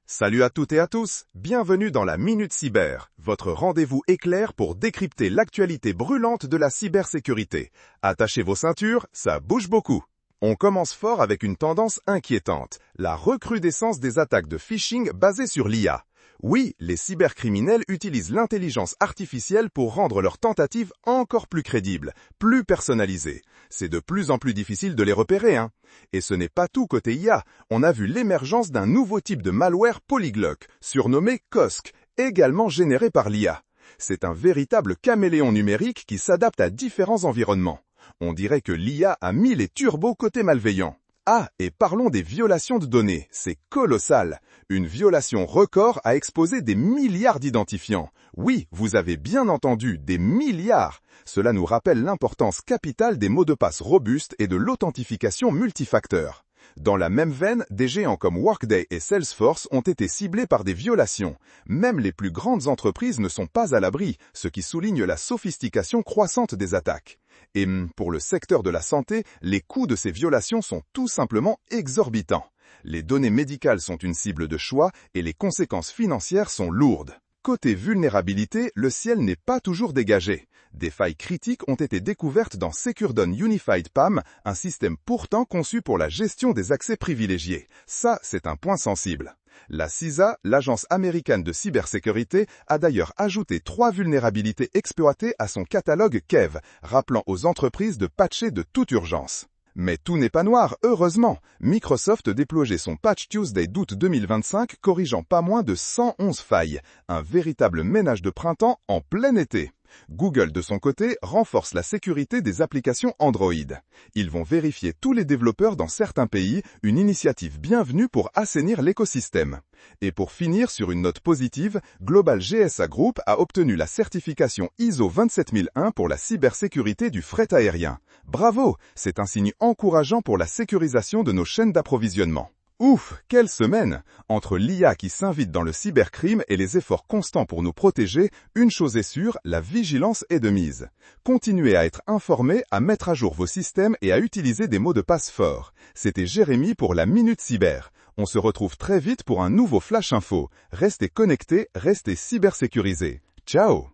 Salut à toutes et à tous, bienvenue dans la Minute Cyber, votre rendez-vous éclair pour décrypter l'actualité brûlante de la cybersécurité. Attachez vos ceintures, ça bouge beaucoup. On commence fort avec une tendance inquiétante, la recrudescence des attaques de phishing basées sur l'IA. Oui, les cybercriminels utilisent l'intelligence artificielle pour rendre leurs tentatives encore plus crédibles, plus personnalisées. C'est de plus en plus difficile de les repérer, hein. Et ce n'est pas tout côté IA, on a vu l'émergence d'un nouveau type de malware polyglotte, surnommé COSC, également généré par l'IA. C'est un véritable caméléon numérique qui s'adapte à différents environnements. On dirait que l'IA a mis les turbos côté malveillant. Ah, et parlons des violations de données, c'est colossal. Une violation record a exposé des milliards d'identifiants. Oui, vous avez bien entendu, des milliards. Cela nous rappelle l'importance capitale des mots de passe robustes et de l'authentification multifacteur. Dans la même veine, des géants comme Workday et Salesforce ont été ciblés par des violations. Même les plus grandes entreprises ne sont pas à l'abri, ce qui souligne la sophistication croissante des attaques. Et pour le secteur de la santé, les coûts de ces violations sont tout simplement exorbitants. Les données médicales sont une cible de choix et les conséquences financières sont lourdes. Côté vulnérabilité, le ciel n'est pas toujours dégagé. Des failles critiques ont été découvertes dans Securdon Unified PAM, un système pourtant conçu pour la gestion des accès privilégiés. Ça, c'est un point sensible. La CISA, l'agence américaine de cybersécurité, a d'ailleurs ajouté 3 vulnérabilités exploitées à son catalogue KEV, rappelant aux entreprises de patcher de toute urgence. Mais tout n'est pas noir, heureusement. Microsoft déployait son Patch Tuesday d'août 2025, corrigeant pas moins de 111 failles. Un véritable ménage de printemps en plein été. Google, de son côté, renforce la sécurité des applications Android. Ils vont vérifier tous les développeurs dans certains pays, une initiative bienvenue pour assainir l'écosystème. Et pour finir sur une note positive, Global GSA Group a obtenu la certification ISO 27001 pour la cybersécurité du fret aérien. Bravo, c'est un signe encourageant pour la sécurisation de nos chaînes d'approvisionnement. Ouf, quelle semaine! Entre l'IA qui s'invite dans le cybercrime et les efforts constants pour nous protéger, une chose est sûre, la vigilance est de mise. Continuez à être informés, à mettre à jour vos systèmes et à utiliser des mots de passe forts. C'était Jérémy pour la Minute Cyber. On se retrouve très vite pour un nouveau Flash Info. Restez connectés, restez cybersécurisés. Ciao!